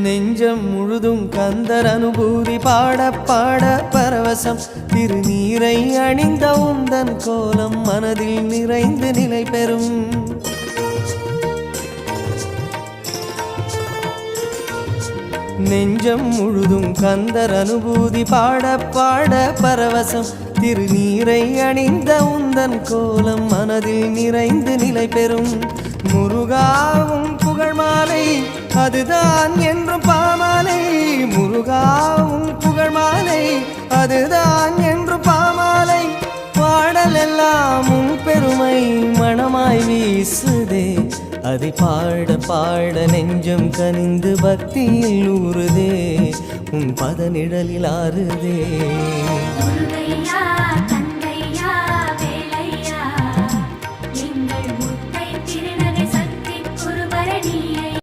நெஞ்சம் முழுதும் கந்தர் அனுபூதி பாட பாட பரவசம் திருநீரை அணிந்த உந்தன் கோலம் மனதில் நிறைந்து நிலை பெறும் நெஞ்சம் முழுதும் கந்தர் அனுபூதி பாட பாட பரவசம் திருநீரை அணிந்த உந்தன் கோலம் மனதில் நிறைந்து நிலை பெறும் முருகாவும் புகழ் மாலை அதுதான் என்றும் பாமாலை முருகாவும் புகழ் மாலை அதுதான் என்றும் பாமாலை பாடல் எல்லாம் உன் பெருமை மனமாய் வீசுதே அதை பாட பாட நெஞ்சம் கனிந்து பக்தியில் ஊறுதே உன் பத நிழலில் ஆறுதே